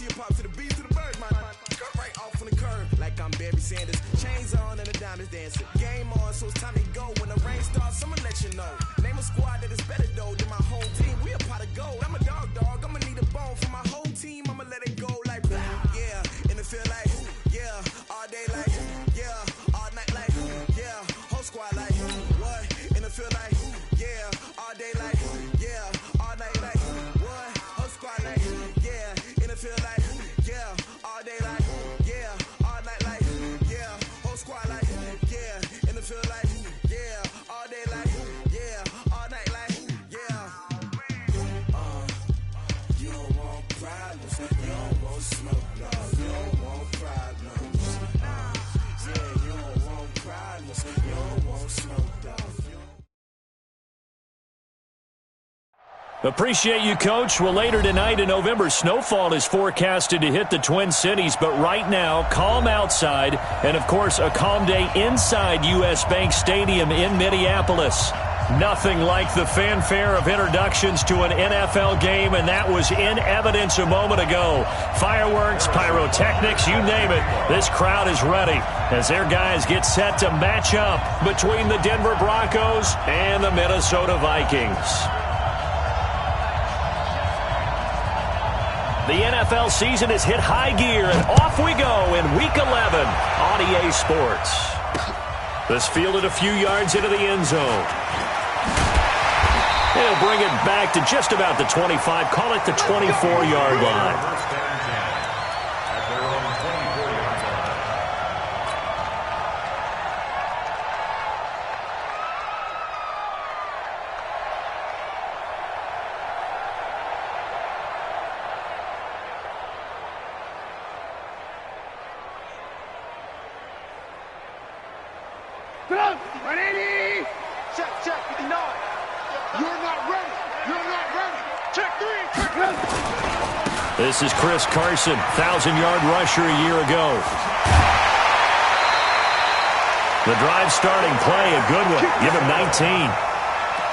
to your pop, to the beat, to the birds, man. Cut right off on the curb, like I'm Barry Sanders. Chains on and the diamonds dancing. Game on, so it's time to go. When the rain starts, I'ma let you know. Name a squad that is better though than my whole team. We a pot of gold. I'm a dog. I'ma need a bone for my whole team. I'ma let it go like blah. Yeah, and it feel like yeah, all day like yeah, all night like yeah, whole squad like what? And it feel like yeah, all day like yeah, all night like what? Whole squad like yeah, and it feel like yeah, all day like yeah, all night like yeah, whole squad like yeah, and it feel like yeah, all day like yeah, all night like yeah. You don't want problems, you don't want smoke, no, you don't want problems. Yeah, you don't want problems, you don't want smoke, no. Appreciate you, Coach. Well, later tonight in November, snowfall is forecasted to hit the Twin Cities, but right now, calm outside, and of course, a calm day inside U.S. Bank Stadium in Minneapolis. Nothing like the fanfare of introductions to an NFL game, and that was in evidence a moment ago. Fireworks, pyrotechnics, you name it. This crowd is ready as their guys get set to match up between the Denver Broncos and the Minnesota Vikings. The NFL season has hit high gear, and off we go in Week 11 on EA Sports. This fielded a few yards into the end zone. He'll bring it back to just about the 25, call it the 24-yard line. This is Chris Carson, 1,000-yard rusher a year ago. The drive starting play, a good one. Give him 19.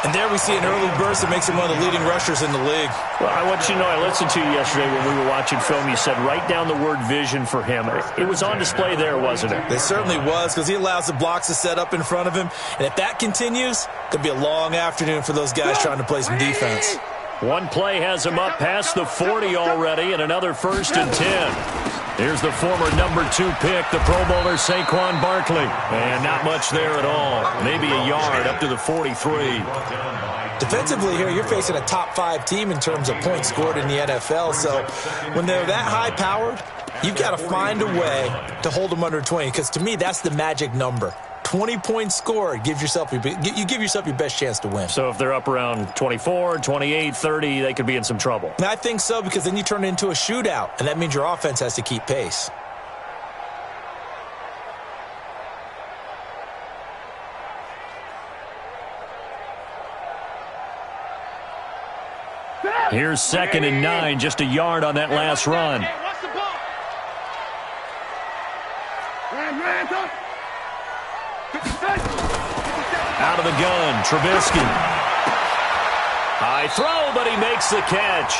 And there we see an early burst that makes him one of the leading rushers in the league. Well, I want you to know, I listened to you yesterday when we were watching film. You said write down the word vision for him. It was on display there, wasn't it? It certainly was, because he allows the blocks to set up in front of him. And if that continues, it could be a long afternoon for those guys trying to play some defense. One play has him up past the 40 already, and another 1st and 10. Here's the former number 2 pick, the Pro Bowler Saquon Barkley. And not much there at all. Maybe a yard up to the 43. Defensively here, you're facing a top 5 team in terms of points scored in the NFL. So when they're that high-powered, you've got to find a way to hold them under 20, because to me, that's the magic number. 20 points scored, you give yourself your best chance to win. So if they're up around 24, 28, 30, they could be in some trouble. And I think so, because then you turn it into a shootout, and that means your offense has to keep pace. Here's 2nd and 9, just a yard on that last run. Out of the gun, Trubisky. High throw, but he makes the catch.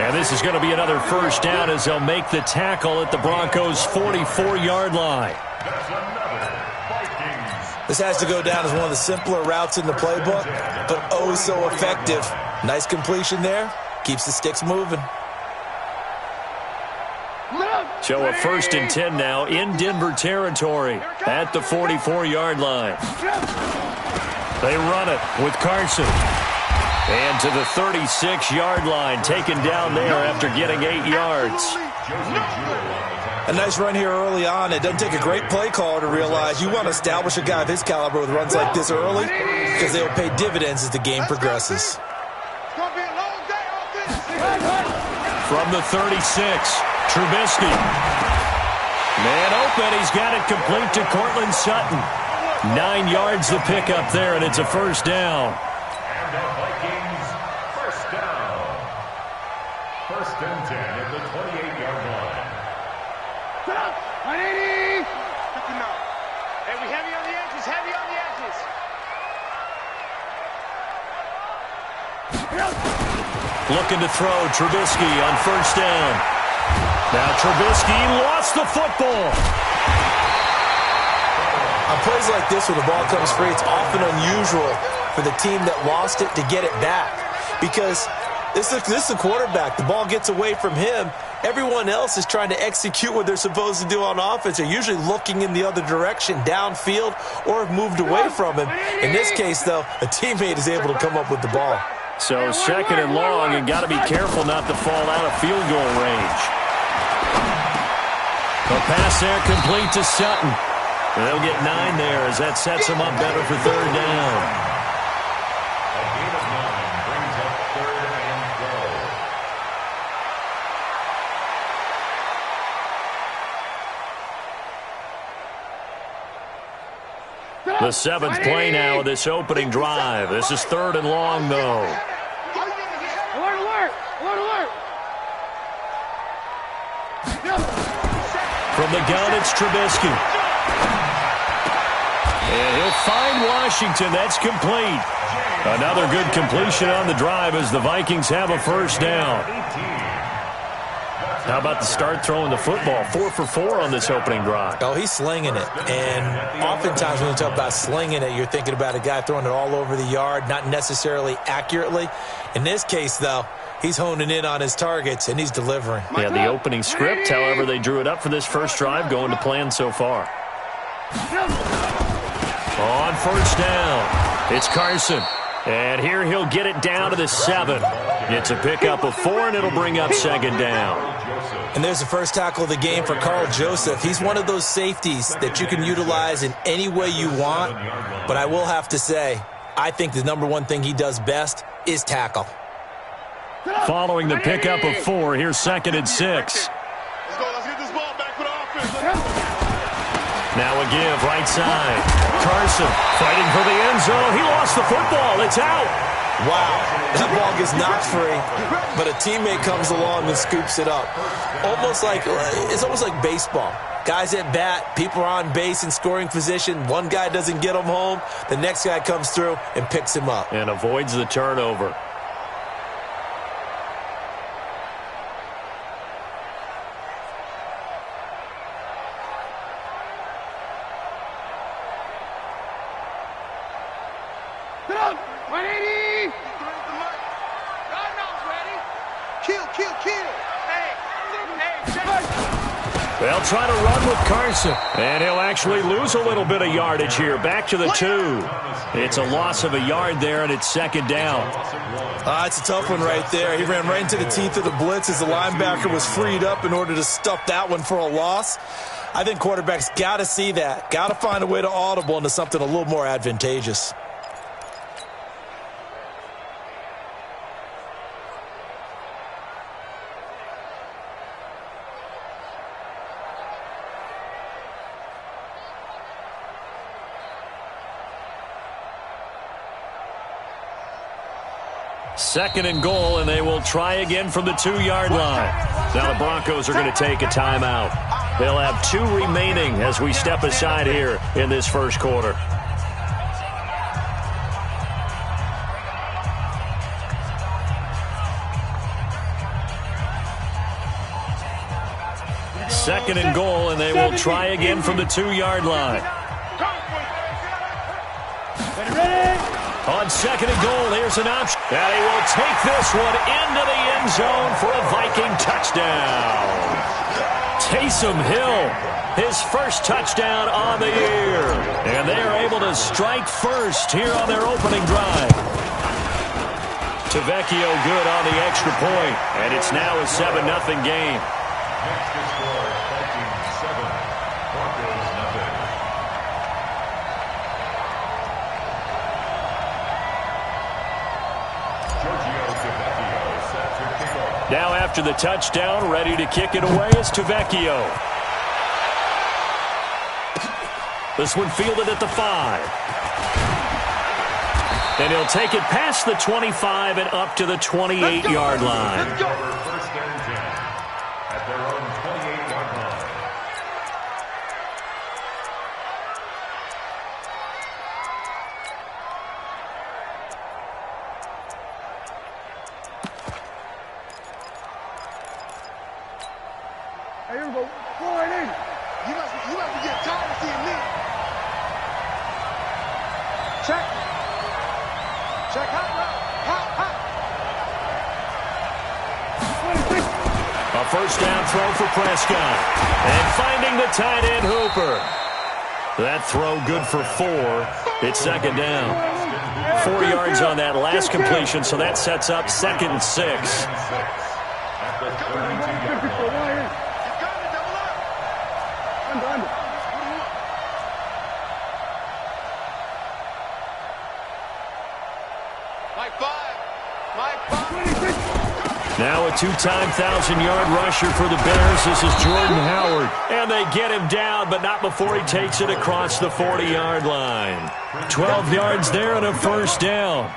And this is going to be another 1st down as they'll make the tackle at the Broncos' 44-yard line. This has to go down as one of the simpler routes in the playbook, but oh so effective. Nice completion there. Keeps the sticks moving. So a 1st and 10 now in Denver territory at the 44-yard line. They run it with Carson. And to the 36-yard line, taken down there after getting 8 yards. A nice run here early on. It doesn't take a great play caller to realize you want to establish a guy of his caliber with runs like this early, because they will pay dividends as the game progresses. From the 36, Trubisky. Man open, he's got it complete to Cortland Sutton. 9 yards the pickup there, and it's a 1st down. And the Vikings, 1st down. 1st and 10 at the 28-yard line. Hey, we heavy on the edges, heavy on the edges. Looking to throw, Trubisky on 1st down. Now Trubisky lost the football. On plays like this where the ball comes free, it's often unusual for the team that lost it to get it back. Because this is the quarterback. The ball gets away from him. Everyone else is trying to execute what they're supposed to do on offense. They're usually looking in the other direction, downfield, or have moved away from him. In this case, though, a teammate is able to come up with the ball. So second and long, and got to be careful not to fall out of field goal range. The pass there complete to Sutton. They'll get 9 there as that sets them up better for third down. A gain of 9 brings up third and goal. The 7th play now of this opening drive. This is third and long, though. Alert, alert! Alert, alert! From the gun, it's Trubisky. And he'll find Washington. That's complete. Another good completion on the drive as the Vikings have a first down. How about the start throwing the football? 4 for 4 on this opening drive. Oh, he's slinging it. And oftentimes when you talk about slinging it, you're thinking about a guy throwing it all over the yard, not necessarily accurately. In this case, though, he's honing in on his targets, and he's delivering. Yeah, the opening script, however, they drew it up for this first drive going to plan so far. On first down, it's Carson. And here he'll get it down to the 7. It's a pickup of 4, and it'll bring up second down. And there's the first tackle of the game for Carl Joseph. He's one of those safeties that you can utilize in any way you want. But I will have to say, I think the number one thing he does best is tackle. Following the pickup of 4, here's second and 6. Let's go. Let's get this ball back for the offense. Now a give, right side. Carson fighting for the end zone. He lost the football. It's out. Wow, that ball gets knocked free, but a teammate comes along and scoops it up. It's almost like baseball. Guys at bat, people are on base in scoring position. One guy doesn't get him home. The next guy comes through and picks him up. And avoids the turnover. They'll try to run with Carson, and he'll actually lose a little bit of yardage here. Back to the 2. It's a loss of a yard there, and it's second down. It's a tough one right there. He ran right into the teeth of the blitz as the linebacker was freed up in order to stuff that one for a loss. I think quarterbacks got to see that, got to find a way to audible into something a little more advantageous. Second and goal, and they will try again from the 2-yard line. Now the Broncos are going to take a timeout. They'll have 2 remaining as we step aside here in this first quarter. Second and goal, and they will try again from the 2-yard line. On second and goal, here's an option. And he will take this one into the end zone for a Viking touchdown. Taysom Hill, his first touchdown on the year. And they are able to strike first here on their opening drive. Tavecchio good on the extra point, and it's now a 7-0 game. Next to score, Vikings 7, Broncos nothing. Now after the touchdown, ready to kick it away is Tavecchio. This one fielded at the 5. And he'll take it past the 25 and up to the 28-yard line. First and 10 at their own 28-yard line. Hey, here we go. 480. You must be getting tired of seeing me. Check. Check. Hot. 26. A first down throw for Prescott. And finding the tight end Hooper. That throw good for 4. It's second down. 4 yards on that last completion, so that sets up 2nd and 6. Under. Mike 5. Now a 2-time 1,000-yard rusher for the Bears. This is Jordan Howard. And they get him down, but not before he takes it across the 40-yard line. 12 yards there and a first down.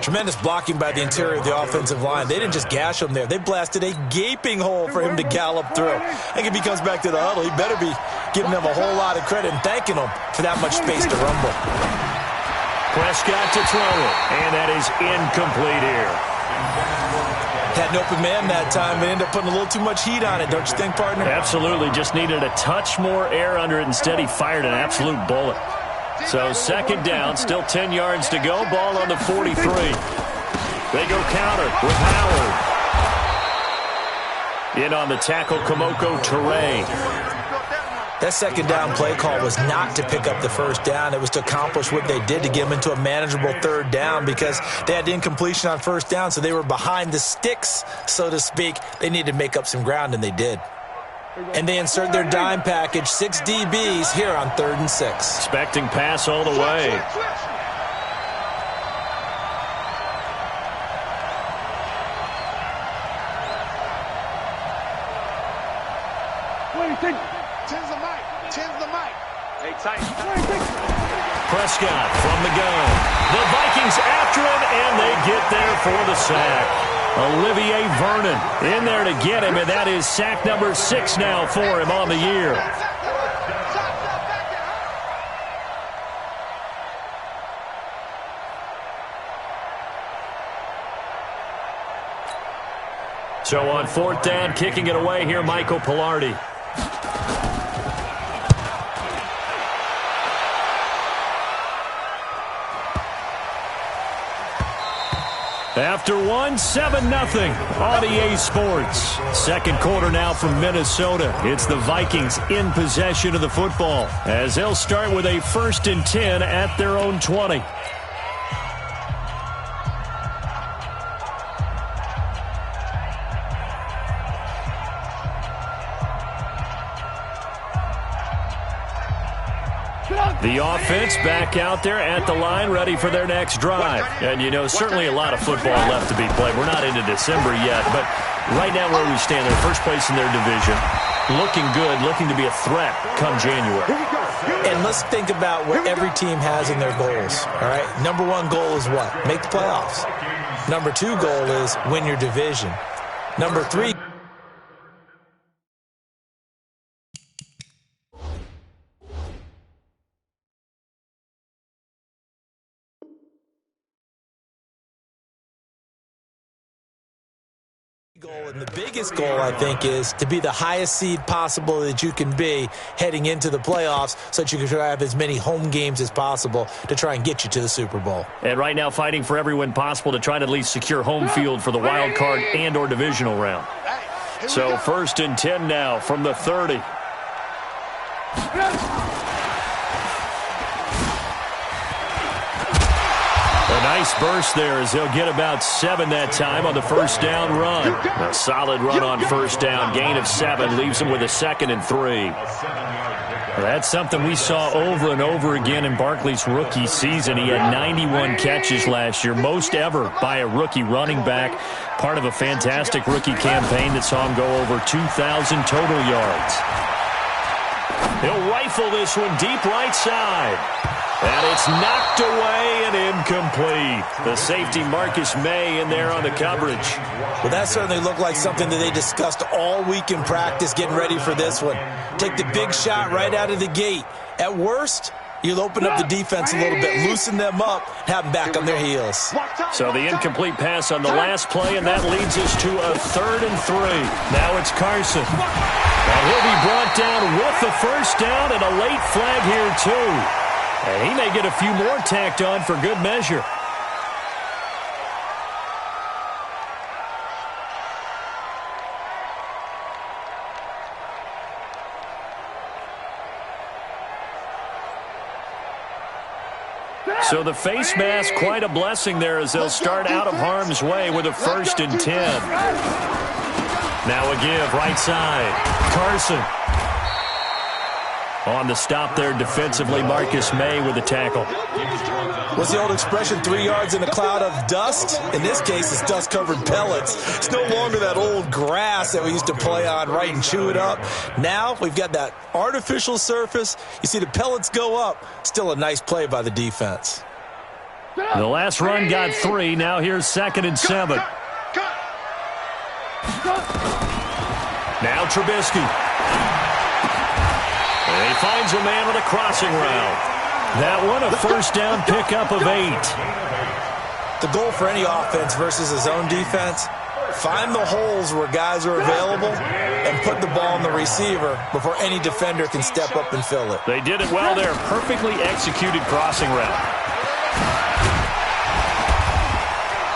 Tremendous blocking by the interior of the offensive line. They didn't just gash him there. They blasted a gaping hole for him to gallop through. I think if he comes back to the huddle, he better be giving them a whole lot of credit and thanking them for that much space to rumble. Prescott to throw it, and that is incomplete here. Had an open man that time, but ended up putting a little too much heat on it, don't you think, partner? Absolutely. Just needed a touch more air under it. Instead, he fired an absolute bullet. So second down, still 10 yards to go. Ball on the 43. They go counter with Howard. In on the tackle, Kamoko Toure. That second down play call was not to pick up the first down. It was to accomplish what they did to get them into a manageable third down because they had incompletion on first down, so they were behind the sticks, so to speak. They needed to make up some ground, and they did. And they insert their dime package, 6 DBs here on 3rd and 6. Expecting pass all the way. Tens the mic. Hey, tight. Prescott from the gun. The Vikings after him, and they get there for the sack. Olivier Vernon in there to get him, and that is sack number 6 now for him on the year. So on 4th down, kicking it away here, Michael Pilardi. After 7-0 on EA Sports. Second quarter now from Minnesota. It's the Vikings in possession of the football as they'll start with a 1st and 10 at their own 20. The offense back out there at the line, ready for their next drive. And, you know, certainly a lot of football left to be played. We're not into December yet, but right now where we stand, they're first place in their division. Looking good, looking to be a threat come January. And let's think about what every team has in their goals, all right? Number 1 goal is what? Make the playoffs. Number 2 goal is win your division. Number 3 goal, and the biggest goal, I think, is to be the highest seed possible that you can be heading into the playoffs so that you can try to have as many home games as possible to try and get you to the Super Bowl. And right now fighting for every win possible to try to at least secure home field for the wild card and or divisional round. So 1st and 10 now from the 30. A nice burst there as they'll get about 7 that time on the first down run. A solid run on first down. Gain of 7 leaves them with a 2nd and 3. That's something we saw over and over again in Barkley's rookie season. He had 91 catches last year, most ever by a rookie running back. Part of a fantastic rookie campaign that saw him go over 2,000 total yards. He'll rifle this one deep right side. And it's knocked away and incomplete. The safety Marcus May in there on the coverage. Well, that certainly looked like something that they discussed all week in practice getting ready for this one. Take the big shot right out of the gate. At worst, You'll open up the defense a little bit, loosen them up, have them back on their heels. So the incomplete pass on the last play, and that leads us to a 3rd and 3. Now it's Carson. And he'll be brought down with the first down and a late flag here, too. And he may get a few more tacked on for good measure. So the face mask, quite a blessing there as they'll start out of harm's way with a 1st and 10. Now a give, right side. Carson. On the stop there defensively, Marcus May with the tackle. What's the old expression, 3 yards in a cloud of dust? In this case, it's dust-covered pellets. It's no longer that old grass that we used to play on, right, and chew it up. Now we've got that artificial surface. You see the pellets go up. Still a nice play by the defense. The last run got 3. Now here's 2nd and 7. Now Trubisky. And he finds a man with a crossing route. That one, a first down pickup of 8. The goal for any offense versus his own defense, find the holes where guys are available and put the ball in the receiver before any defender can step up and fill it. They did it well there. Perfectly executed crossing route.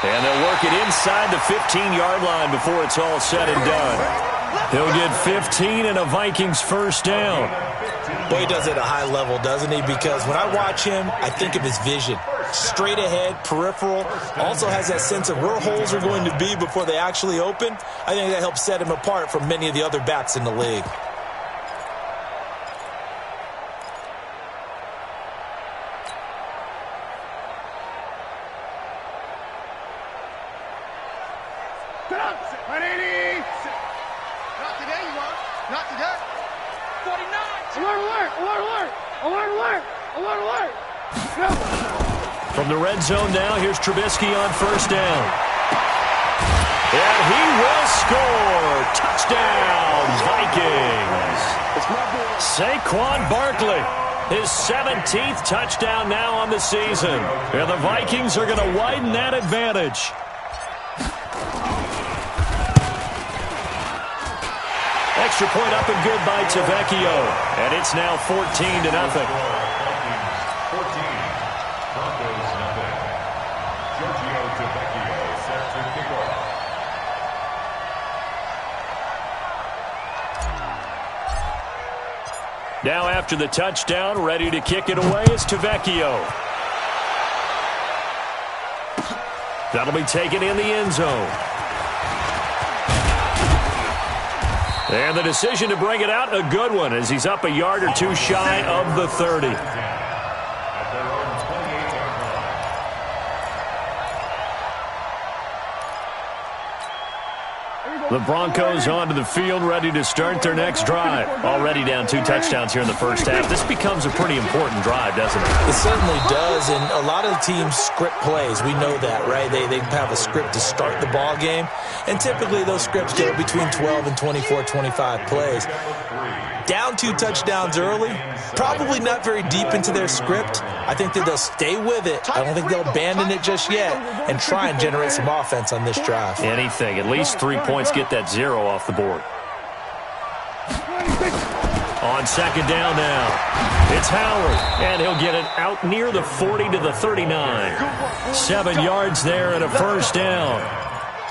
And they'll work it inside the 15-yard line before it's all said and done. He'll get 15 and a Vikings first down. Boy, he does it at a high level, doesn't he? Because when I watch him, I think of his vision. Straight ahead, peripheral. Also has that sense of where holes are going to be before they actually open. I think that helps set him apart from many of the other backs in the league. From the red zone now, here's Trubisky on first down. And he will score. Touchdown, Vikings. Saquon Barkley, his 17th touchdown now on the season. And the Vikings are going to widen that advantage. Extra point up and good by Tavecchio. And it's now 14-0. Now after the touchdown, ready to kick it away is Tavecchio. That'll be taken in the end zone. And the decision to bring it out, a good one, as he's up a yard or two shy of the 30. The Broncos onto the field, ready to start their next drive. Already down 2 touchdowns here in the first half. This becomes a pretty important drive, doesn't it? It certainly does, and a lot of the teams script plays. We know that, right? They have a script to start the ball game, and typically those scripts go between 12 and 24, 25 plays. Down 2 touchdowns early, probably not very deep into their script. I think that they'll stay with it. I don't think they'll abandon it just yet and try and generate some offense on this drive. Anything. At least 3 points, get that 0 off the board. On second down now, it's Howard, and he'll get it out near the 40 to the 39. 7 yards there and a first down.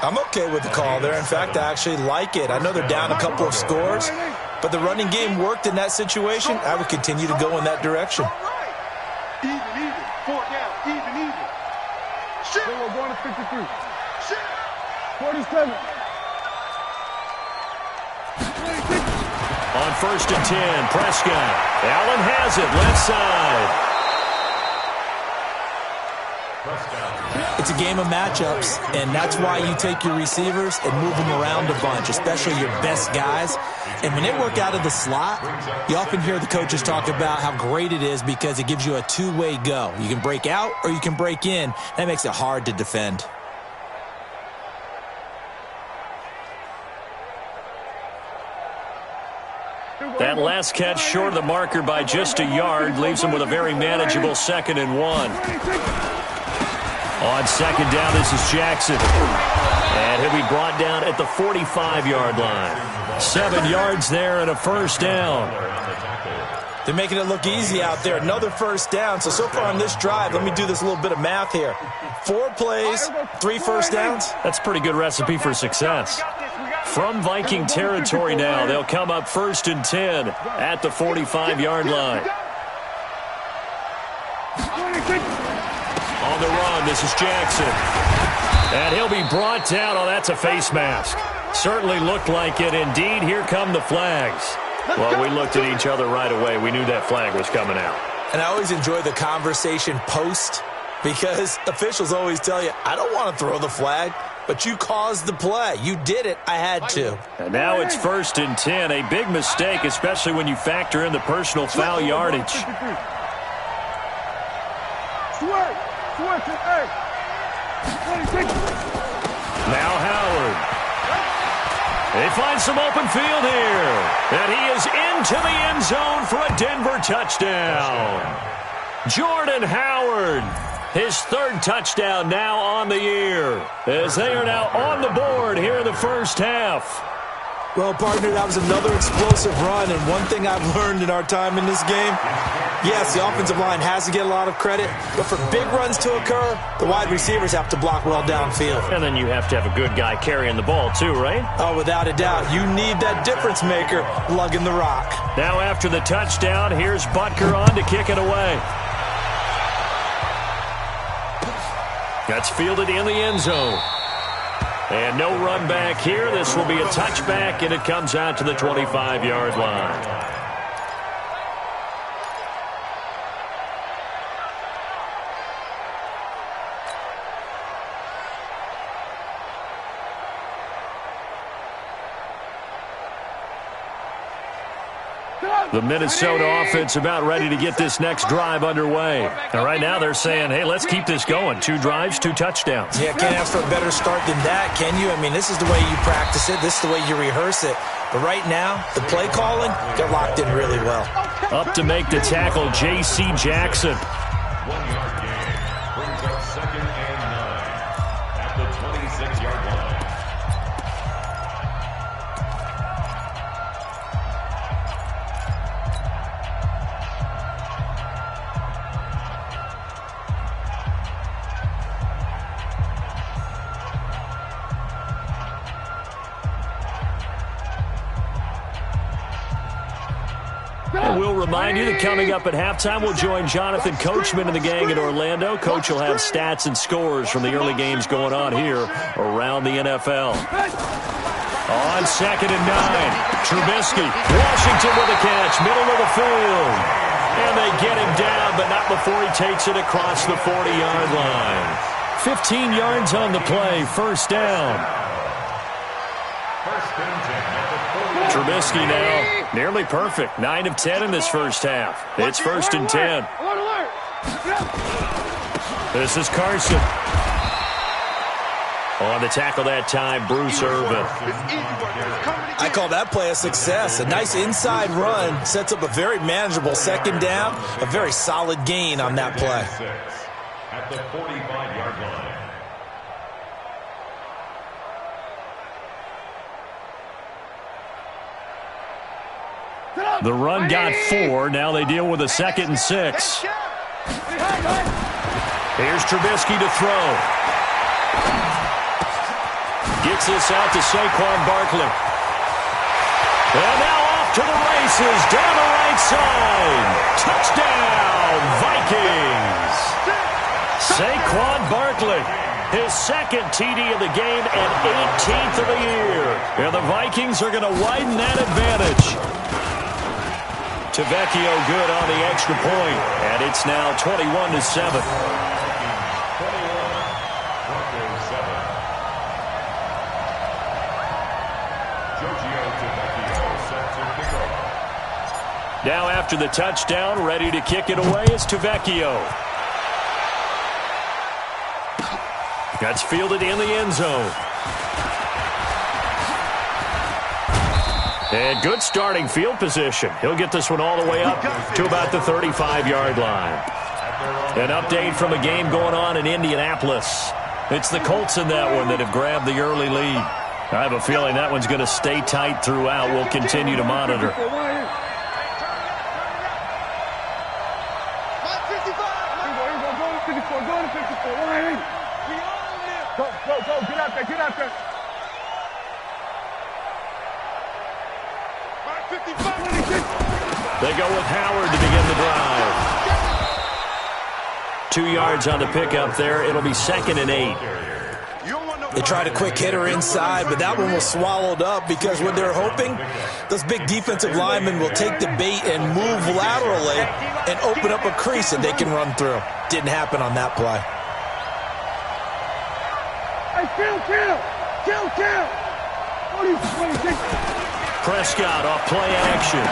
I'm okay with the call there. In fact, I actually like it. I know they're down a couple of scores, but the running game worked in that situation. I would continue to go in that direction. Even. 4 down. Even. Shit. We're going to 53. Shit. 47. 26. On first and 10, Prescott. Allen has it, left side. It's a game of matchups, and that's why you take your receivers and move them around a bunch, especially your best guys. And when they work out of the slot, you often hear the coaches talk about how great it is because it gives you a two-way go. You can break out or you can break in. That makes it hard to defend. That last catch short of the marker by just a yard leaves him with a very manageable 2nd and 1. On 2nd down, this is Jackson. And he'll be brought down at the 45-yard line. 7 yards there and a 1st down. They're making it look easy out there. Another 1st down. So far on this drive, let me do this little bit of math here. 4 plays, 3 1st downs. That's a pretty good recipe for success. From Viking territory now, they'll come up 1st and 10 at the 45-yard line. On the run, this is Jackson. And he'll be brought down. Oh, that's a face mask. Certainly looked like it. Indeed, here come the flags. Well, we looked at each other right away. We knew that flag was coming out. And I always enjoy the conversation post because officials always tell you, I don't want to throw the flag, but you caused the play. You did it. I had to. And now it's 1st and 10. A big mistake, especially when you factor in the personal foul yardage. Now Howard. They find some open field here. And he is into the end zone for a Denver touchdown. Jordan Howard, his 3rd touchdown now on the year, as they are now on the board here in the 1st half. Well, partner, that was another explosive run, and one thing I've learned in our time in this game, yes, the offensive line has to get a lot of credit, but for big runs to occur, the wide receivers have to block well downfield. And then you have to have a good guy carrying the ball too, right? Oh, without a doubt. You need that difference maker lugging the rock. Now after the touchdown, here's Butker on to kick it away. That's fielded in the end zone. And no run back here. This will be a touchback, and it comes out to the 25-yard line. The Minnesota offense about ready to get this next drive underway. And right now they're saying, hey, let's keep this going. 2 drives, 2 touchdowns. Yeah, can't ask for a better start than that, can you? I mean, this is the way you practice it. This is the way you rehearse it. But right now, the play calling got locked in really well. Up to make the tackle, J.C. Jackson. 1-yard gain brings up 2nd and 9 at the 26-yard line. And we'll remind you that coming up at halftime, we'll join Jonathan Coachman and the gang in Orlando. Coach will have stats and scores from the early games going on here around the NFL. On 2nd and 9, Trubisky, Washington with a catch, middle of the field. And they get him down, but not before he takes it across the 40-yard line. 15 yards on the play, 1st down. Trubisky now nearly perfect. 9 of 10 in this 1st half. It's 1st and 10. This is Carson. On the tackle that time, Bruce Irvin. I call that play a success. A nice inside run sets up a very manageable 2nd down. A very solid gain on that play. At the 45-yard line. The run got 4. Now they deal with a 2nd and 6. Here's Trubisky to throw. Gets this out to Saquon Barkley. And now off to the races down the right side. Touchdown, Vikings. Saquon Barkley, his 2nd TD of the game and 18th of the year. And the Vikings are going to widen that advantage. Tavecchio good on the extra point, and it's now 21-7. Now after the touchdown, ready to kick it away is Tavecchio. That's fielded in the end zone. And good starting field position. He'll get this one all the way up to about the 35-yard line. An update from a game going on in Indianapolis. It's the Colts in that one that have grabbed the early lead. I have a feeling that one's going to stay tight throughout. We'll continue to monitor. Go, get out there, get out there. 55. They go with Howard to begin the drive. 2 yards on the pickup there. It'll be 2nd and 8. They tried a quick hitter inside, but that one was swallowed up because what they're hoping, those big defensive linemen will take the bait and move laterally and open up a crease that they can run through. Didn't happen on that play. Hey, kill. Prescott off play action.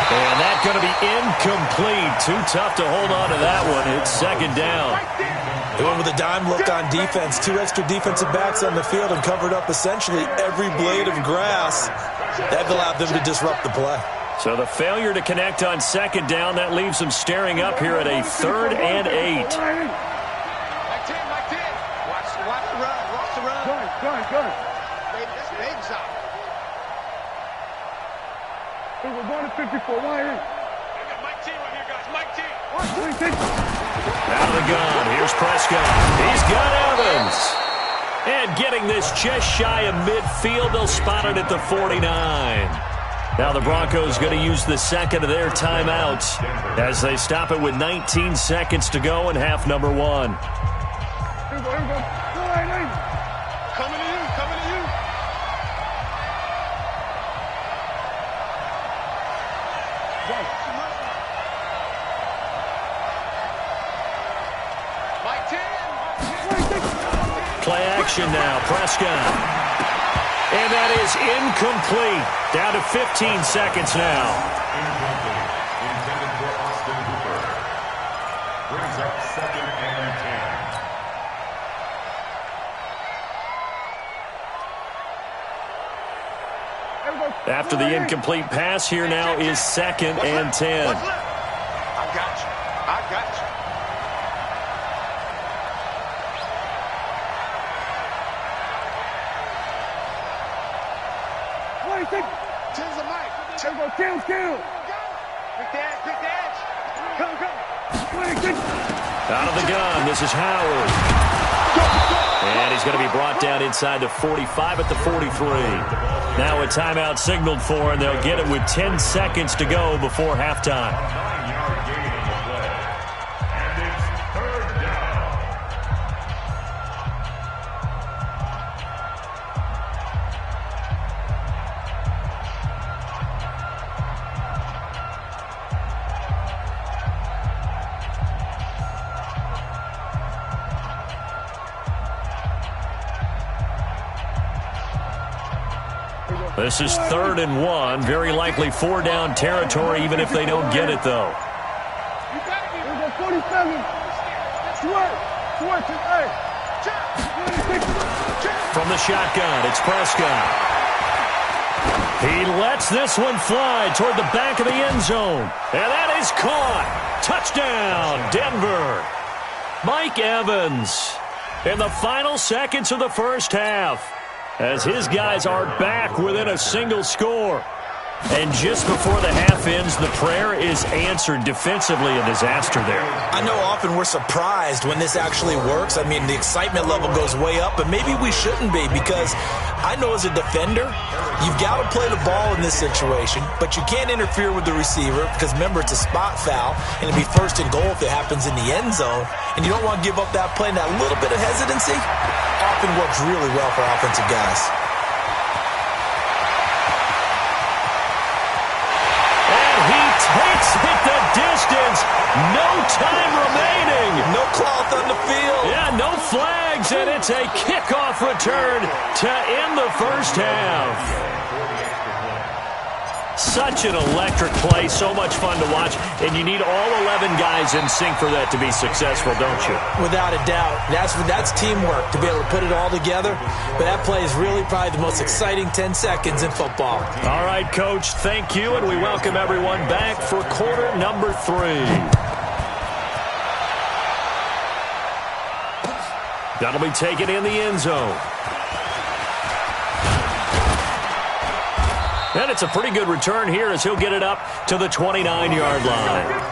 And that's going to be incomplete. Too tough to hold on to that one. It's 2nd down. They went with a dime look on defense. 2 extra defensive backs on the field and covered up essentially every blade of grass. That allowed them to disrupt the play. So the failure to connect on 2nd down, that leaves them staring up here at a 3rd and 8. Mike 10. Watch the run. Gun. That's baby shot. Hey, we're going to 54. Why in? I got Mike 10 right here, guys. Mike 10. Out of the gun. Here's Prescott. He's got Evans. And getting this just shy of midfield, they'll spot it at the 49. Now the Broncos going to use the 2nd of their timeouts as they stop it with 19 seconds to go in half number 1. Here we go. Coming to you. Mike 10. Play action now. Prescott. And that is incomplete. Down to 15 seconds now. Intended for Austin Hooper. Brings up 2nd and 10. After the incomplete pass, here now is 2nd and 10. I got you. Tens of Mike. Kill. Quick dash. Come. Out of the gun, this is Howard. And he's going to be brought down inside the 45 at the 43. Now a timeout signaled for, and they'll get it with 10 seconds to go before halftime. 9-yard gain on the play. And it's 3rd down. This is 3rd and 1. Very likely 4-down territory, even if they don't get it, though. Here we go, 47. Swerve. Hey. From the shotgun, it's Prescott. He lets this one fly toward the back of the end zone. And that is caught. Touchdown, Denver. Mike Evans in the final seconds of the first half, as his guys are back within a single score. And just before the half ends, the prayer is answered. Defensively, a disaster there. I know often we're surprised when this actually works. I mean, the excitement level goes way up, but maybe we shouldn't be, because I know as a defender, you've got to play the ball in this situation, but you can't interfere with the receiver because, remember, it's a spot foul, and it'd be 1st and goal if it happens in the end zone, and you don't want to give up that play. And that little bit of hesitancy often works really well for offensive guys. Takes it the distance. No time remaining. No cloth on the field. Yeah, no flags, and it's a kickoff return to end the first half. Such an electric play, so much fun to watch, and you need all 11 guys in sync for that to be successful, don't you? Without a doubt. That's teamwork, to be able to put it all together. But that play is really probably the most exciting 10 seconds in football. All right, Coach, thank you, and we welcome everyone back for quarter number 3. That'll be taken in the end zone. And it's a pretty good return here as he'll get it up to the 29-yard line.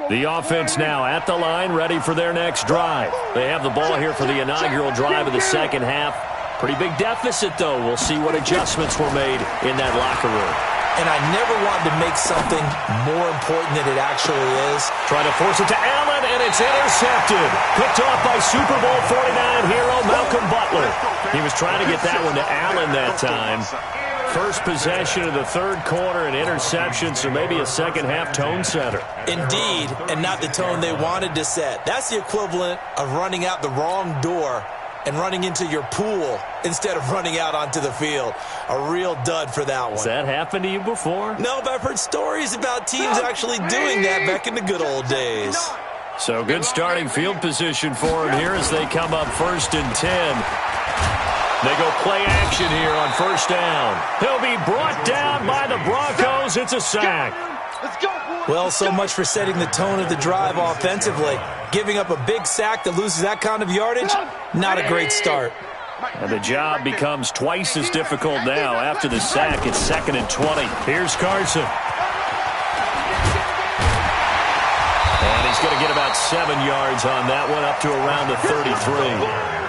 The offense now at the line, ready for their next drive. They have the ball here for the inaugural drive of the second half. Pretty big deficit, though. We'll see what adjustments were made in that locker room. And I never wanted to make something more important than it actually is. Trying to force it to Allen, and it's intercepted. Picked off by Super Bowl 49 hero Malcolm Butler. He was trying to get that one to Allen that time. First possession of the third quarter, an interception, so maybe a second-half tone setter. Indeed, and not the tone they wanted to set. That's the equivalent of running out the wrong door and running into your pool instead of running out onto the field. A real dud for that one. Has that happened to you before? No, but I've heard stories about teams actually doing that back in the good old days. So good starting field position for him here as they come up 1st and 10. They go play action here on first down. He'll be brought down by the Broncos. It's a sack. Well, so much for setting the tone of the drive offensively. Giving up a big sack that loses that kind of yardage, not a great start. And the job becomes twice as difficult now. After the sack, it's 2nd and 20. Here's Carson. And he's going to get about 7 yards on that one, up to around the 33.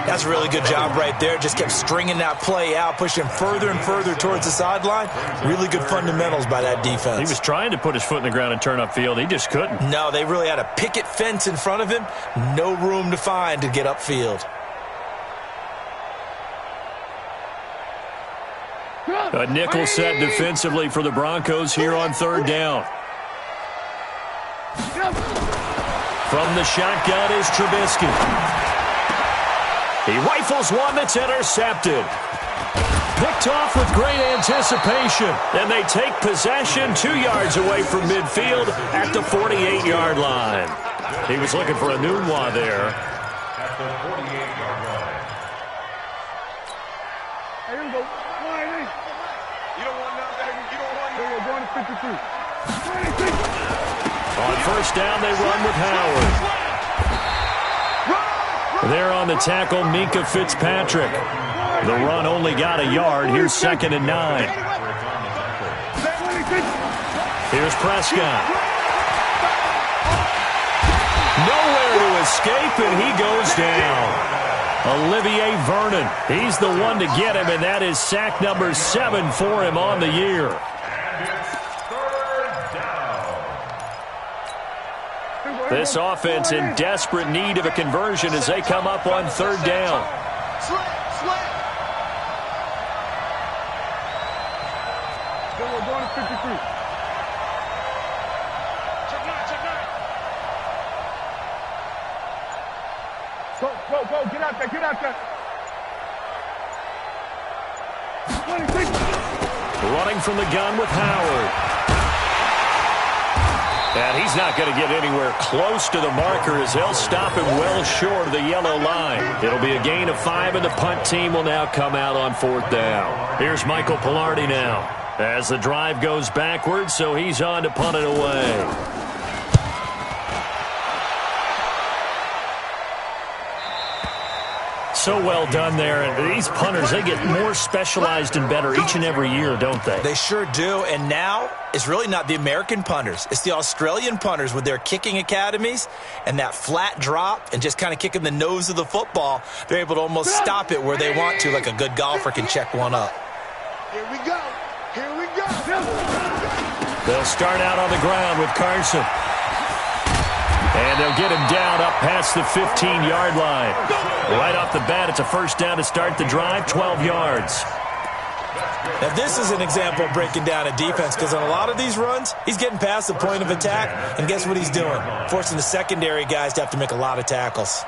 That's a really good job right there. Just kept stringing that play out, pushing further and further towards the sideline. Really good fundamentals by that defense. He was trying to put his foot in the ground and turn upfield. He just couldn't. No, they really had a picket fence in front of him. No room to find to get upfield. A nickel set defensively for the Broncos here on 3rd down. From the shotgun is Trubisky. He rifles one that's intercepted. Picked off with great anticipation. And they take possession 2 yards away from midfield at the 48-yard line. He was looking for a Nunwa there. At the 48-yard line. Hey, here we go. You don't want that, baby. You don't want it. We're going to 53. On first down, they run with Howard. There on the tackle, Minka Fitzpatrick. The run only got a yard. Here's 2nd and 9. Here's Prescott. Nowhere to escape, and he goes down. Olivier Vernon. He's the one to get him, and that is sack number 7 for him on the year. This offense in desperate need of a conversion as they come up on 3rd down. Then we're going to 53. Go, get out there. 26. Running from the gun with Howard. And he's not going to get anywhere close to the marker as they'll stop him well short of the yellow line. It'll be a gain of 5, and the punt team will now come out on 4th down. Here's Michael Pilardi now as the drive goes backwards, so he's on to punt it away. So well done there. And these punters, they get more specialized and better each and every year, don't they? They sure do. And now it's really not the American punters. It's the Australian punters with their kicking academies and that flat drop and just kind of kicking the nose of the football. They're able to almost stop it where they want to, like a good golfer can check one up. Here we go. They'll start out on the ground with Carson. And they'll get him down up past the 15-yard line. Right off the bat, it's a first down to start the drive, 12 yards. Now, this is an example of breaking down a defense, because on a lot of these runs, he's getting past the point of attack, and guess what he's doing? Forcing the secondary guys to have to make a lot of tackles.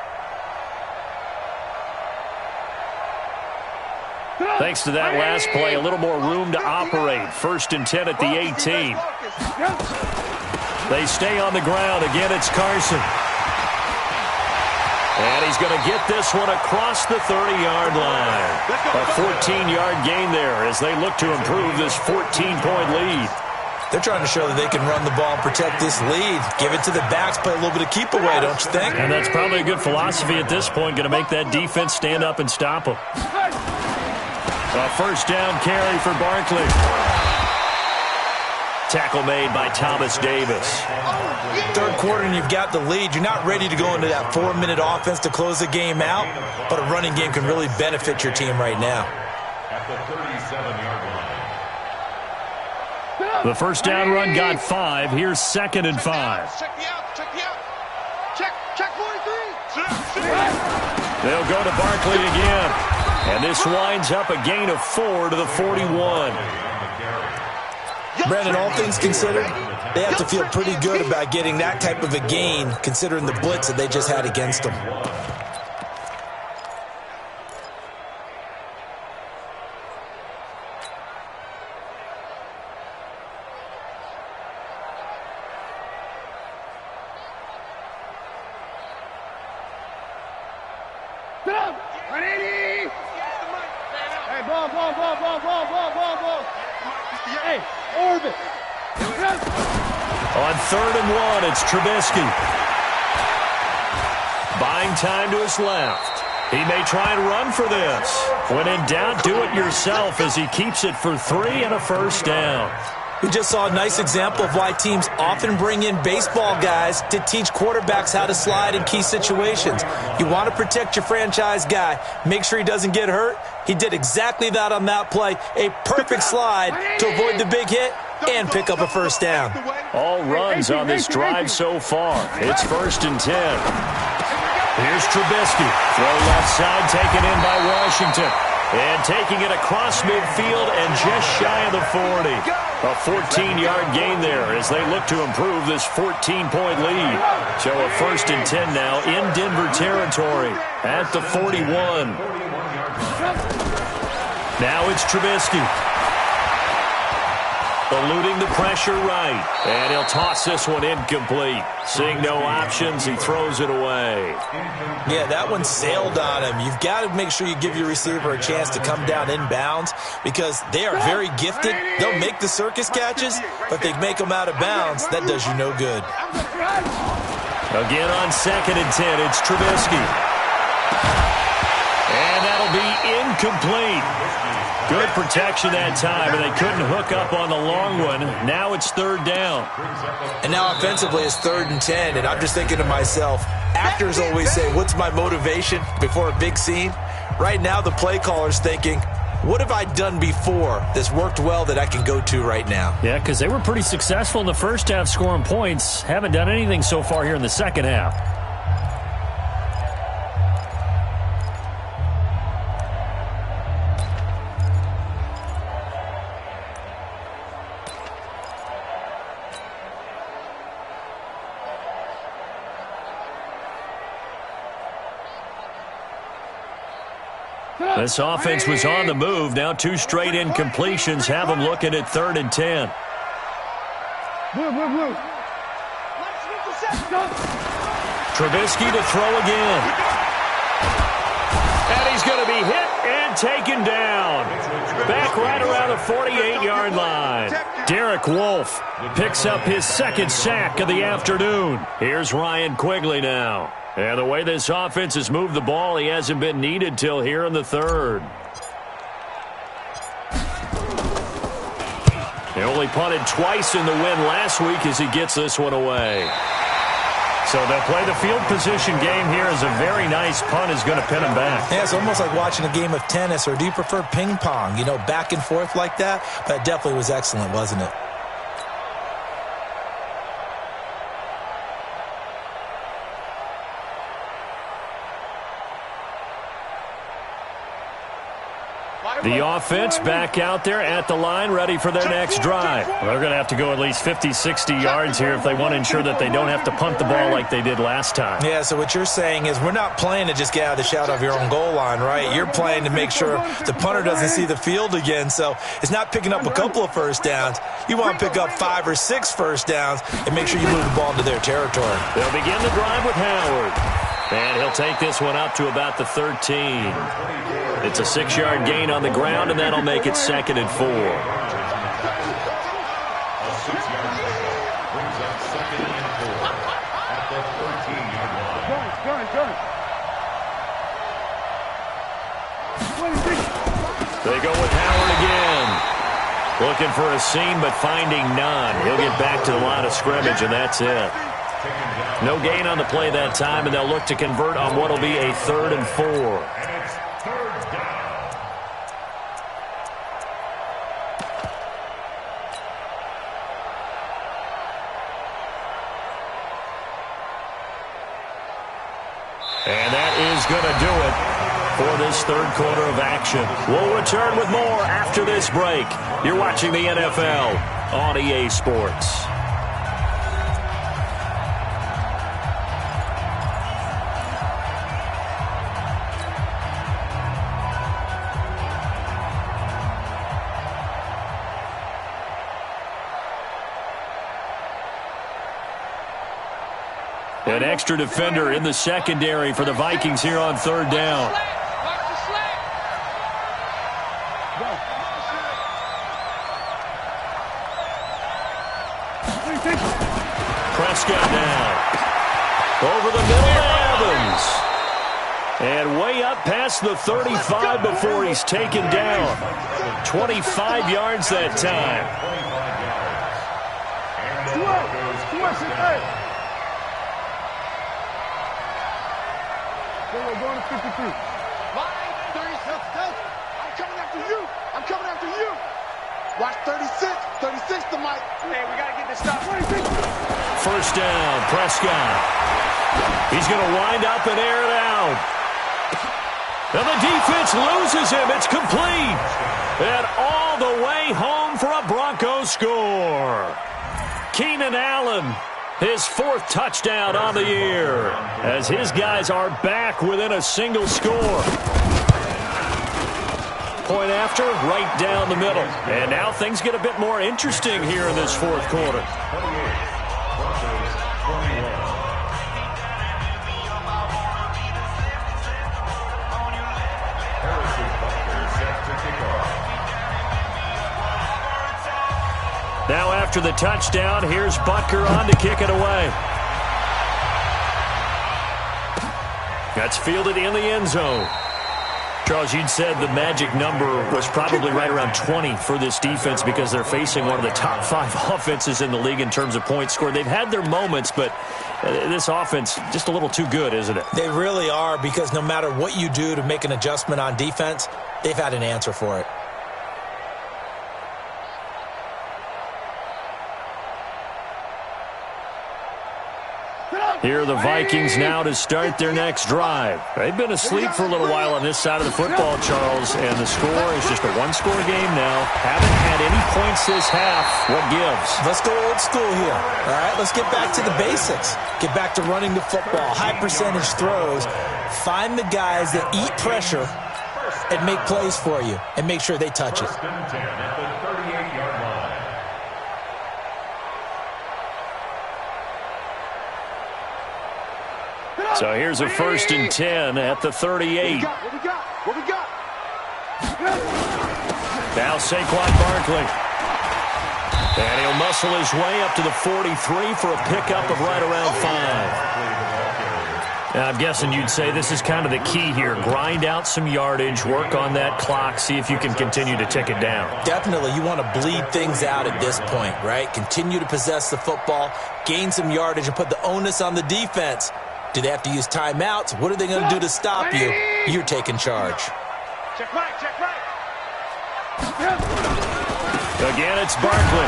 Thanks to that last play, a little more room to operate. 1st and 10 at the 18. They stay on the ground. Again, it's Carson. And he's going to get this one across the 30-yard line. A 14-yard gain there as they look to improve this 14-point lead. They're trying to show that they can run the ball and protect this lead. Give it to the backs, play a little bit of keep away, don't you think? And that's probably a good philosophy at this point, going to make that defense stand up and stop them. A first down carry for Barkley. Tackle made by Thomas Davis. Third quarter and you've got the lead. You're not ready to go into that 4-minute offense to close the game out, but a running game can really benefit your team right now. At the 37-yard line. The first down run got 5. Here's 2nd and 5. Check the out. Check 43. They'll go to Barkley again. And this winds up a gain of 4 to the 41. Brandon, all things considered, they have to feel pretty good about getting that type of a gain, considering the blitz that they just had against them. Hey, Orbit. On 3rd and 1, it's Trubisky. Buying time to his left. He may try and run for this. When in doubt, do it yourself as he keeps it for 3 and a first down. We just saw a nice example of why teams often bring in baseball guys to teach quarterbacks how to slide in key situations. You want to protect your franchise guy. Make sure he doesn't get hurt. He did exactly that on that play. A perfect slide to avoid the big hit and pick up a first down. All runs on this drive so far. It's 1st and 10. Here's Trubisky. Throw left side taken in by Washington. And taking it across midfield and just shy of the 40. A 14-yard gain there as they look to improve this 14-point lead. So a 1st and 10 now in Denver territory at the 41. Now it's Trubisky. Eluding the pressure right. And he'll toss this one incomplete. Seeing no options, he throws it away. Yeah, that one sailed on him. You've got to make sure you give your receiver a chance to come down inbounds because they are very gifted. They'll make the circus catches, but they make them out of bounds. That does you no good. Again on 2nd and 10, it's Trubisky. And that'll be incomplete. Good protection that time, and they couldn't hook up on the long one. Now it's 3rd down. And now offensively it's 3rd and 10, and I'm just thinking to myself, actors always say, what's my motivation before a big scene? Right now the play caller's thinking, what have I done before that's worked well that I can go to right now? Yeah, because they were pretty successful in the first half scoring points. Haven't done anything so far here in the second half. This offense was on the move. Now 2 straight incompletions have them looking at 3rd and 10. Blue. Trubisky to throw again. And he's going to be hit and taken down. Back right around the 48-yard line. Derek Wolfe picks up his 2nd sack of the afternoon. Here's Ryan Quigley now. And the way this offense has moved the ball, he hasn't been needed till here in the 3rd. He only punted twice in the win last week as he gets this one away. So they'll play the field position game here as a very nice punt is going to pin him back. Yeah, it's almost like watching a game of tennis, or do you prefer ping pong? You know, back and forth like that? That definitely was excellent, wasn't it? The offense back out there at the line, ready for their next drive. They're going to have to go at least 50, 60 yards here if they want to ensure that they don't have to punt the ball like they did last time. Yeah, so what you're saying is we're not playing to just get out of the shadow of your own goal line, right? You're playing to make sure the punter doesn't see the field again. So it's not picking up a couple of first downs. You want to pick up 5 or 6 first downs and make sure you move the ball into their territory. They'll begin the drive with Howard. And he'll take this one up to about the 13. It's a 6-yard gain on the ground, and that'll make it 2nd and 4. A 6-yard pickup brings up 2nd and 4 at the 13-yard line. They go with Howard again. Looking for a seam, but finding none. He'll get back to the line of scrimmage, and that's it. No gain on the play that time, and they'll look to convert on what will be a 3rd and 4. And it's 3rd down. And that is going to do it for this 3rd quarter of action. We'll return with more after this break. You're watching the NFL on EA Sports. An extra defender in the secondary for the Vikings here on 3rd down. Prescott down. Over the middle to Evans. And way up past the 35 before he's taken down. 25 yards that time. We're going to 53. Line 36. I'm coming after you. I'm coming after you. Watch 36. 36 to Mike. Hey, we got to get this stuff. 26. First down, Prescott. He's going to wind up and air it out. And the defense loses him. It's complete. And all the way home for a Broncos score. Keenan Allen, his 4th touchdown on the year, as his guys are back within a single score. Point after, right down the middle. And now things get a bit more interesting here in this 4th quarter. Now after the touchdown, here's Butker on to kick it away. That's fielded in the end zone. Charles, you'd said the magic number was probably right around 20 for this defense because they're facing one of the top 5 offenses in the league in terms of points scored. They've had their moments, but this offense just a little too good, isn't it? They really are, because no matter what you do to make an adjustment on defense, they've had an answer for it. Here are the Vikings now to start their next drive. They've been asleep for a little while on this side of the football, Charles, and the score is just a 1-score game now. Haven't had any points this half. What gives? Let's go old school here. All right, let's get back to the basics. Get back to running the football, high percentage throws. Find the guys that eat pressure and make plays for you, and make sure they touch it. 1st and 10 at the 38-yard line. So here's a 1st and 10 at the 38. What we got? Now Saquon Barkley. And he'll muscle his way up to the 43 for a pickup of right around 5. Now, I'm guessing you'd say this is kind of the key here. Grind out some yardage, work on that clock, see if you can continue to tick it down. Definitely, you want to bleed things out at this point, right? Continue to possess the football, gain some yardage, and put the onus on the defense. Do they have to use timeouts? What are they going to do to stop you? You're taking charge. Check right. Again, it's Barkley.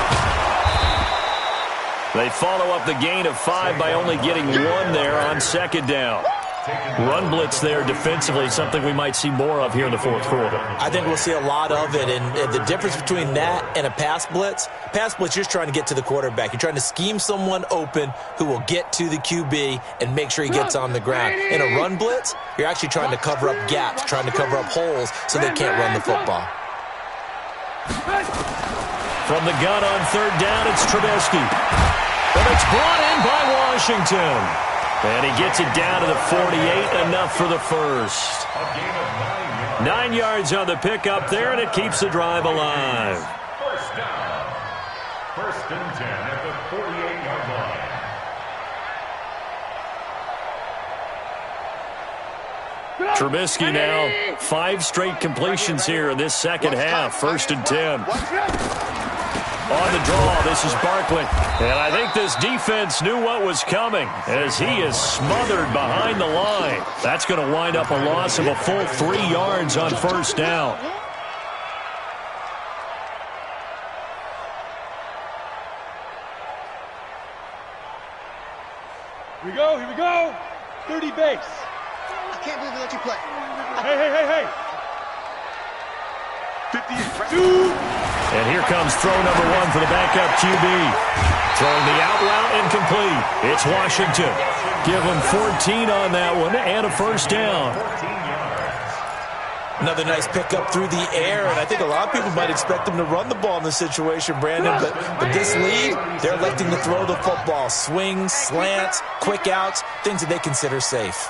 They follow up the gain of 5 by only getting 1 there on 2nd down. Run blitz there defensively, something we might see more of here in the fourth quarter. I think we'll see a lot of it, and the difference between that and a pass blitz, you're just trying to get to the quarterback. You're trying to scheme someone open who will get to the QB and make sure he gets on the ground. In a run blitz, you're actually trying to cover up gaps, trying to cover up holes so they can't run the football. From the gun on third down, it's Trubisky. And it's brought in by Washington. And he gets it down to the 48, enough for the first. 9 yards on the pickup there, and it keeps the drive alive. First down. First and 10 at the 48-yard line. Trubisky now, 5 straight completions here in this second half. First and 10. On the draw, this is Barkley. And I think this defense knew what was coming as he is smothered behind the line. That's going to wind up a loss of a full 3 yards on first down. Here we go. 30 base. I can't believe they let you play. Hey. 52. And here comes throw number 1 for the backup QB. Throwing the out route incomplete. It's Washington. Give him 14 on that one and a first down. Another nice pickup through the air, and I think a lot of people might expect them to run the ball in this situation, Brandon, but this lead, they're electing to throw the football. Swings, slants, quick outs, things that they consider safe.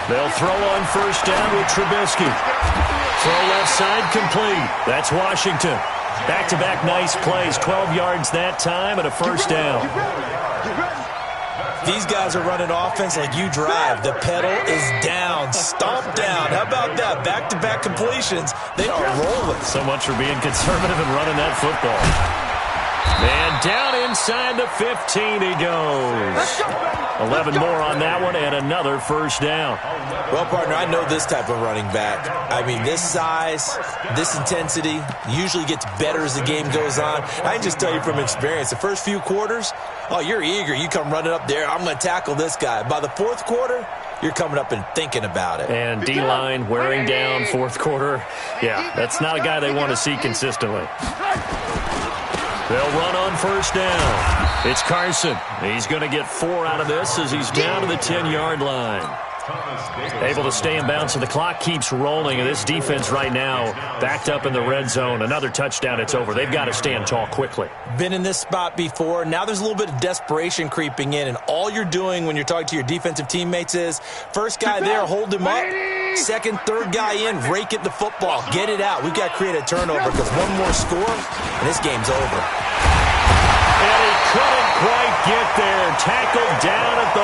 They'll throw on first down with Trubisky. Throw left side complete. That's Washington. Back-to-back nice plays. 12 yards that time and a first down. These guys are running offense like you drive. The pedal is down, stomp down. How about that? Back-to-back completions. They are rolling. So much for being conservative and running that football. And down inside the 15 he goes. 11 more on that one and another first down. Well, partner, I know this type of running back. I mean, this size, this intensity usually gets better as the game goes on. I can just tell you from experience, the first few quarters, oh, you're eager. You come running up there, I'm going to tackle this guy. By the fourth quarter, you're coming up and thinking about it. And D-line wearing down fourth quarter. Yeah, that's not a guy they want to see consistently. They'll run on first down. It's Carson. He's going to get 4 out of this as he's down to the 10-yard line. Able to stay in bounds, so the clock keeps rolling. And this defense right now backed up in the red zone. Another touchdown, it's over. They've got to stand tall quickly. Been in this spot before. Now there's a little bit of desperation creeping in. And all you're doing when you're talking to your defensive teammates is, first guy there, hold him up. Second, third guy in, rake it the football. Get it out. We've got to create a turnover because one more score, and this game's over. And he couldn't quite get there. Tackled down at the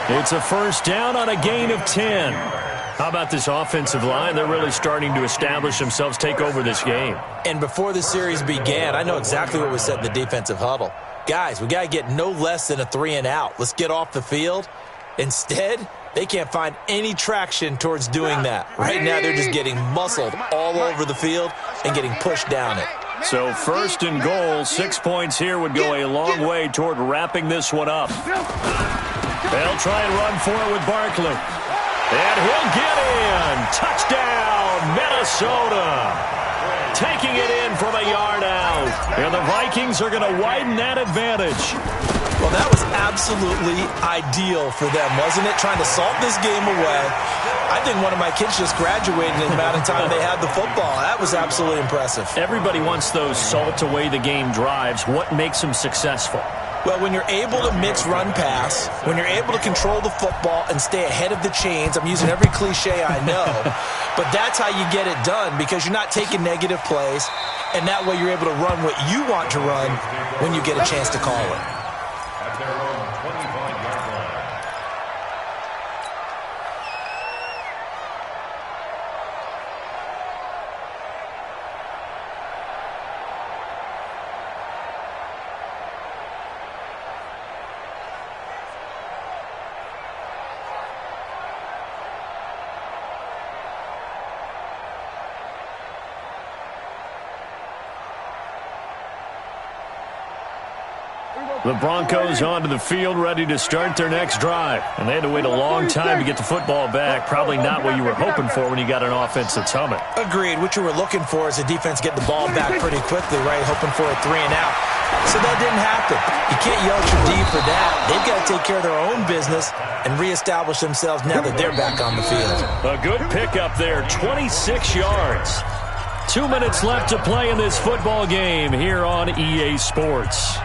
1. It's a first down on a gain of 10. How about this offensive line? They're really starting to establish themselves, take over this game. And before the series began, I know exactly what was said in the defensive huddle. Guys, we got to get no less than a 3 and out. Let's get off the field. Instead, they can't find any traction towards doing that. Right now, they're just getting muscled all over the field and getting pushed down it. So first and goal, 6 points here would go a long way toward wrapping this one up. They'll try and run for it with Barkley. And he'll get in. Touchdown, Minnesota. Taking it in from a yard out. And the Vikings are going to widen that advantage. Well, that was absolutely ideal for them, wasn't it? Trying to salt this game away. I think one of my kids just graduated in the amount of time they had the football. That was absolutely impressive. Everybody wants those salt away the game drives. What makes them successful? Well, when you're able to mix run pass, when you're able to control the football and stay ahead of the chains, I'm using every cliche I know, but that's how you get it done because you're not taking negative plays, and that way you're able to run what you want to run when you get a chance to call it. At their own 25-yard line. The Broncos onto the field, ready to start their next drive. And they had to wait a long time to get the football back. Probably not what you were hoping for when you got an offense that's humming. Agreed. What you were looking for is a defense get the ball back pretty quickly, right? Hoping for a 3-and-out. So that didn't happen. You can't yell at your D for that. They've got to take care of their own business and reestablish themselves now that they're back on the field. A good pickup there, 26 yards. 2 minutes left to play in this football game here on EA Sports.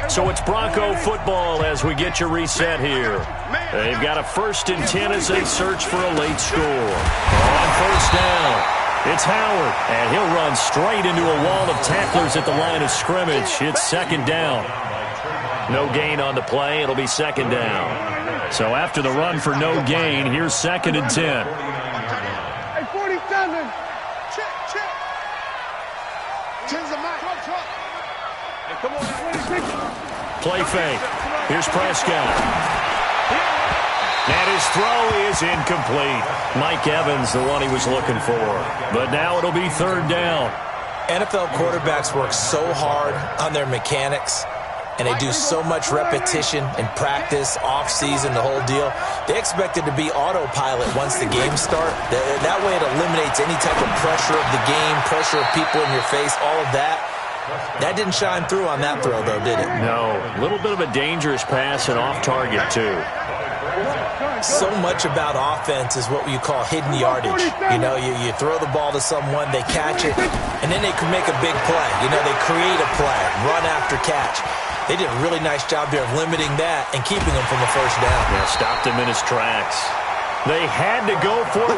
So it's Bronco football as we get you reset here. They've got a 1st and 10 as they search for a late score. On 1st down, it's Howard, and he'll run straight into a wall of tacklers at the line of scrimmage. It's 2nd down. No gain on the play. It'll be 2nd down. So after the run for no gain, here's 2nd and 10. Hey, 47. Check. 10's a mic. Hey, come on, 26. Play fake. Here's Prescott. And his throw is incomplete. Mike Evans, the one he was looking for. But now it'll be 3rd down. NFL quarterbacks work so hard on their mechanics, and they do so much repetition and practice, off-season, the whole deal. They expect it to be autopilot once the games start. That way it eliminates any type of pressure of the game, pressure of people in your face, all of that. That didn't shine through on that throw, though, did it? No. A little bit of a dangerous pass and off target, too. So much about offense is what you call hidden yardage. You know, you throw the ball to someone, they catch it, and then they can make a big play. You know, they create a play, run after catch. They did a really nice job there of limiting that and keeping him from a 1st down. Yeah, stopped him in his tracks. They had to go for it.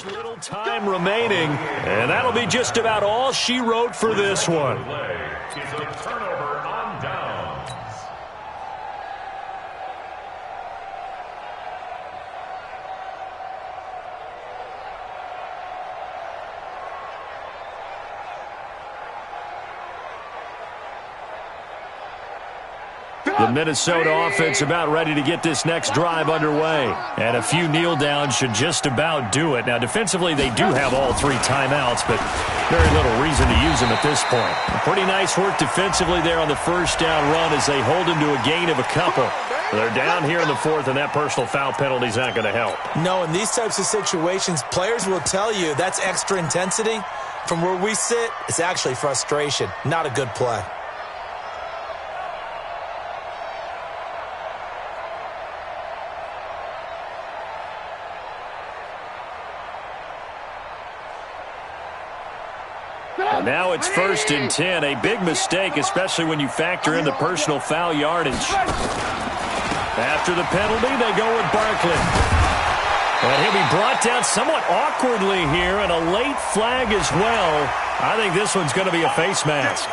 Little time remaining, and that'll be just about all she wrote for this one. It's a turnover on downs. The Minnesota offense about ready to get this next drive underway. And a few kneel downs should just about do it. Now, defensively, they do have all 3 timeouts, but very little reason to use them at this point. Pretty nice work defensively there on the 1st down run as they hold him to a gain of a couple. They're down here in the 4th, and that personal foul penalty is not going to help. No, in these types of situations, players will tell you that's extra intensity. From where we sit, it's actually frustration, not a good play. Now it's 1st and 10. A big mistake, especially when you factor in the personal foul yardage. After the penalty, they go with Barkley. And he'll be brought down somewhat awkwardly here, and a late flag as well. I think this one's going to be a face mask.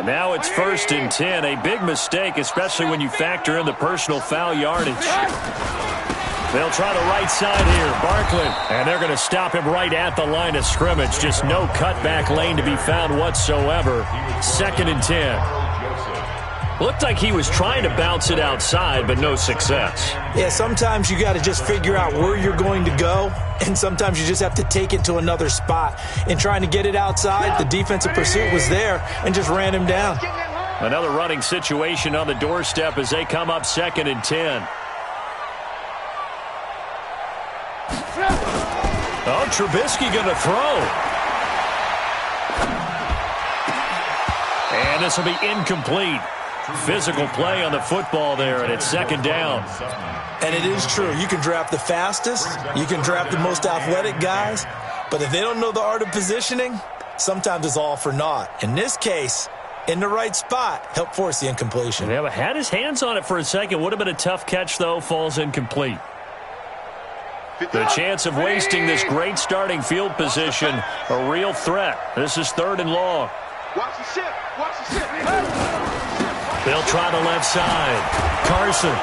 Now it's 1st and 10. A big mistake, especially when you factor in the personal foul yardage. They'll try the right side here. Barkley. And they're going to stop him right at the line of scrimmage. Just no cutback lane to be found whatsoever. 2nd and 10. Looked like he was trying to bounce it outside, but no success. Yeah, sometimes you got to just figure out where you're going to go, and sometimes you just have to take it to another spot. In trying to get it outside, the defensive pursuit was there and just ran him down. Another running situation on the doorstep as they come up 2nd and 10. Trubisky going to throw. And this will be incomplete. Physical play on the football there, and it's second down. And it is true. You can draft the fastest. You can draft the most athletic guys. But if they don't know the art of positioning, sometimes it's all for naught. In this case, in the right spot, help force the incompletion. Yeah, but had his hands on it for a second. Would have been a tough catch, though. Falls incomplete. The chance of wasting this great starting field position, a real threat. This is 3rd and long. Watch the ship. Watch the ship. They'll try the left side. Carson.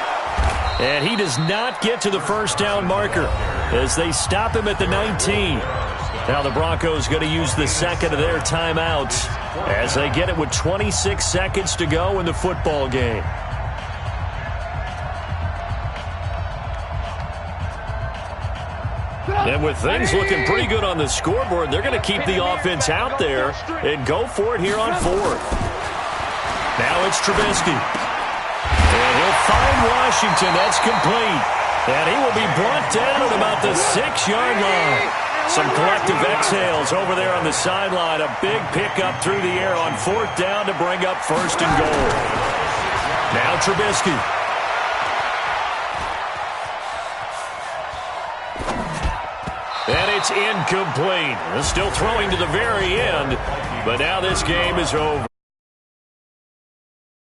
And he does not get to the first down marker as they stop him at the 19. Now the Broncos going to use the second of their timeouts as they get it with 26 seconds to go in the football game. And with things looking pretty good on the scoreboard, they're going to keep the offense out there and go for it here on 4th. Now it's Trubisky. And he'll find Washington. That's complete. And he will be brought down at about the 6-yard line. Some collective exhales over there on the sideline. A big pickup through the air on 4th down to bring up 1st and goal. Now Trubisky. And it's incomplete. Still throwing to the very end, but now this game is over.